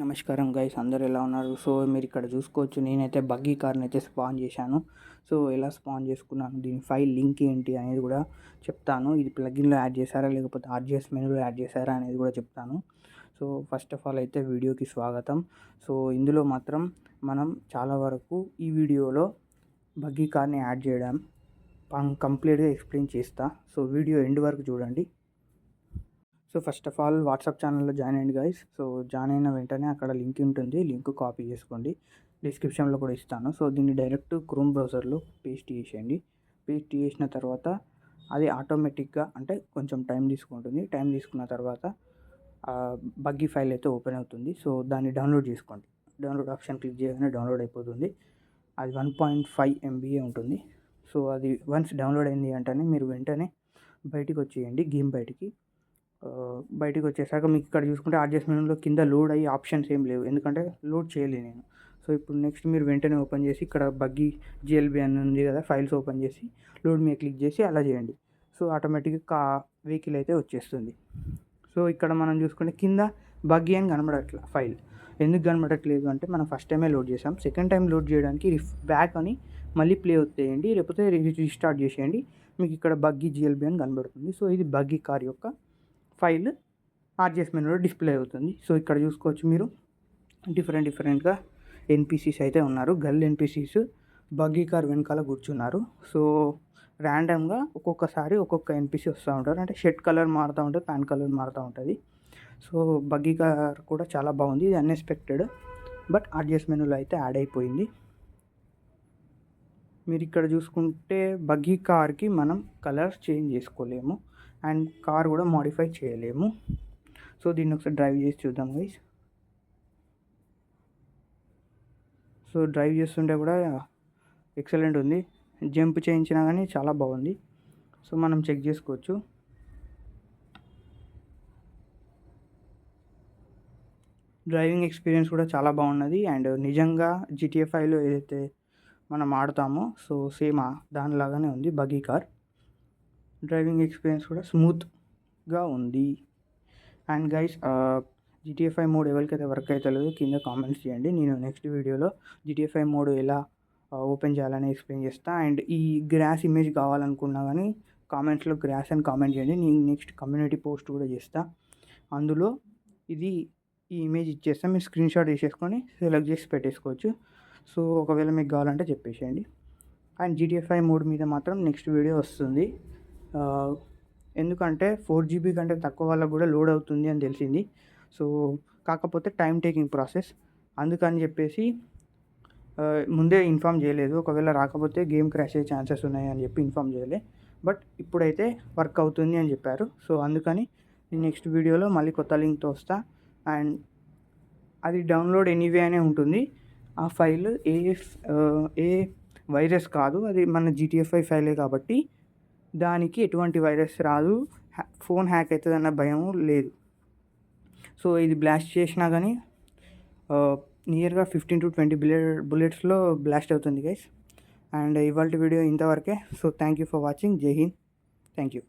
నమస్కారం గైస్, అందరు ఎలా ఉన్నారు? సో మీరు ఇక్కడ చూసుకోవచ్చు, నేనైతే బగ్గీ కార్ని అయితే స్పాన్ చేశాను. సో ఎలా స్పాన్ చేసుకున్నాను, దీని ఫైల్ లింక్ ఏంటి అనేది కూడా చెప్తాను. ఇది ప్లగిన్లో యాడ్ చేశారా లేకపోతే ఆర్జిఎస్ మెనూలో యాడ్ చేశారా అనేది కూడా చెప్తాను. సో ఫస్ట్ ఆఫ్ ఆల్ అయితే వీడియోకి స్వాగతం. సో ఇందులో మాత్రం మనం చాలా వరకు ఈ వీడియోలో బగ్గీ కార్ని యాడ్ చేయడం కంప్లీట్గా ఎక్స్ప్లెయిన్ చేస్తా. సో వీడియో ఎండ్ వరకు చూడండి. So first of all WhatsApp ఛానల్లో జాయిన్ అయ్యండి గైస్. సో జాయిన్ అయిన వెంటనే అక్కడ లింక్ ఉంటుంది, లింక్ కాపీ చేసుకోండి, డిస్క్రిప్షన్లో కూడా ఇస్తాను. సో దీన్ని డైరెక్ట్ క్రోమ్ బ్రౌజర్లో పేస్ట్ చేసేయండి. పేస్ట్ చేసిన తర్వాత అది ఆటోమేటిక్గా అంటే కొంచెం టైం తీసుకుంటుంది. టైం తీసుకున్న తర్వాత బగ్గీ ఫైల్ అయితే ఓపెన్ అవుతుంది. సో దాన్ని డౌన్లోడ్ చేసుకోండి. డౌన్లోడ్ ఆప్షన్ క్లిక్ చేయగానే డౌన్లోడ్ అయిపోతుంది. అది 1.5 MB ఉంటుంది. సో అది వన్స్ డౌన్లోడ్ అయింది అంటేనే మీరు వెంటనే బయటికి వచ్చేయండి, గేమ్ బయటికి వచ్చేసాక మీకు ఇక్కడ చూసుకుంటే ఆర్జిఎస్ మెనూలో కింద లోడ్ అయ్యి ఆప్షన్స్ ఏం లేవు, ఎందుకంటే లోడ్ చేయలేదు నేను. సో ఇప్పుడు నెక్స్ట్ మీరు వెంటనే ఓపెన్ చేసి ఇక్కడ బగ్గీ GLB అని ఉంది కదా, ఫైల్స్ ఓపెన్ చేసి లోడ్ మీద క్లిక్ చేసి అలా చేయండి. సో ఆటోమేటిక్గా వెహికల్ అయితే వచ్చేస్తుంది. సో ఇక్కడ మనం చూసుకుంటే కింద బగ్గీ అని కనబడట్ల ఫైల్. ఎందుకు కనబడట్లేదు అంటే మనం ఫస్ట్ టైమే లోడ్ చేసాం. సెకండ్ టైం లోడ్ చేయడానికి బ్యాక్ అని మళ్ళీ ప్లే అవుతాయండి, లేకపోతే రీస్టార్ట్ చేసేయండి. మీకు ఇక్కడ బగ్గీ GLB అని కనబడుతుంది. సో ఇది బగ్గీ కార్ యొక్క ఫైల్ ఆర్జిఎస్ మెనూలో డిస్ప్లే అవుతుంది. సో ఇక్కడ చూసుకోవచ్చు మీరు డిఫరెంట్గా NPCs అయితే ఉన్నారు. గర్ల్ NPCs బగ్గీ కార్ వెనకాల కూర్చున్నారు. సో ర్యాండమ్గా ఒక్కొక్కసారి ఒక్కొక్క NPC వస్తూ ఉంటారు, అంటే షర్ట్ కలర్ మారుతూ ఉంటుంది, ప్యాంట్ కలర్ మారుతూ ఉంటుంది. సో బగ్గీ కార్ కూడా చాలా బాగుంది. ఇది అన్ఎక్స్పెక్టెడ్, బట్ ఆర్జిఎస్ మెనూలో అయితే యాడ్ అయిపోయింది. మీరు ఇక్కడ చూసుకుంటే బగ్గీ కార్కి మనం కలర్స్ చేంజ్ చేసుకోలేము అండ్ కార్ కూడా మోడిఫై చేయలేము. సో దీన్ని ఒకసారి డ్రైవ్ చేసి చూద్దాం గైస్. సో డ్రైవ్ చేస్తుంటే కూడా ఎక్సలెంట్ ఉంది. జంప్ చేయించినా కానీ చాలా బాగుంది. సో మనం చెక్ చేసుకోవచ్చు. డ్రైవింగ్ ఎక్స్పీరియన్స్ కూడా చాలా బాగున్నది. అండ్ నిజంగా GTA 5లో ఏదైతే మనం ఆడతామో సో సేమ్ దానిలాగానే ఉంది బగ్గీ కార్. డ్రైవింగ్ ఎక్స్పీరియన్స్ కూడా స్మూత్గా ఉంది. అండ్ గైస్ GTA 5 మోడ్ ఎవరికైతే వర్క్ అవుతలేదో కింద కామెంట్స్ చేయండి. నేను నెక్స్ట్ వీడియోలో GTA 5 మోడ్ ఎలా ఓపెన్ చేయాలని ఎక్స్ప్లెయిన్ చేస్తా. అండ్ ఈ గ్రాస్ ఇమేజ్ కావాలనుకున్నా కానీ కామెంట్స్లో గ్రాస్ అని కామెంట్ చేయండి. నేను నెక్స్ట్ కమ్యూనిటీ పోస్ట్ కూడా చేస్తా, అందులో ఈ ఇమేజ్ ఇచ్చేస్తే మీరు స్క్రీన్ షాట్ తీసేసుకొని సెలెక్ట్ చేసి పెట్టేసుకోవచ్చు. సో ఒకవేళ మీకు కావాలంటే చెప్పేసేయండి. అండ్ GTA 5 మోడ్ మీద మాత్రం నెక్స్ట్ వీడియో వస్తుంది. ఎందుకంటే 4GB కంటే తక్కువ వాళ్ళకు కూడా లోడ్ అవుతుంది అని తెలిసింది. సో కాకపోతే టైం టేకింగ్ ప్రాసెస్, అందుకని చెప్పేసి ముందే ఇన్ఫామ్ చేయలేదు. ఒకవేళ రాకపోతే గేమ్ క్రాష్ అయ్యే ఛాన్సెస్ ఉన్నాయి అని చెప్పి ఇన్ఫామ్ చేయలే, బట్ ఇప్పుడైతే వర్క్ అవుతుంది అని చెప్పారు. సో అందుకని నేను నెక్స్ట్ వీడియోలో మళ్ళీ కొత్త లింక్తో వస్తా. అండ్ అది డౌన్లోడ్ ఎనీవే అనే ఉంటుంది. ఆ ఫైల్ ఏ వైరస్ కాదు, అది మన GTA 5 ఫైలే కాబట్టి దానికి ఎటువంటి వైరస్ రాదు, ఫోన్ హ్యాక్ అవుతుందన్న భయం లేదు. సో ఇది బ్లాస్ట్ చేసినా కానీ నియర్గా 15 to 20 బుల్లెట్స్లో బ్లాస్ట్ అవుతుంది గైస్. అండ్ ఇవాళ వీడియో ఇంతవరకే. So thank you for watching. జై హింద్. Thank you.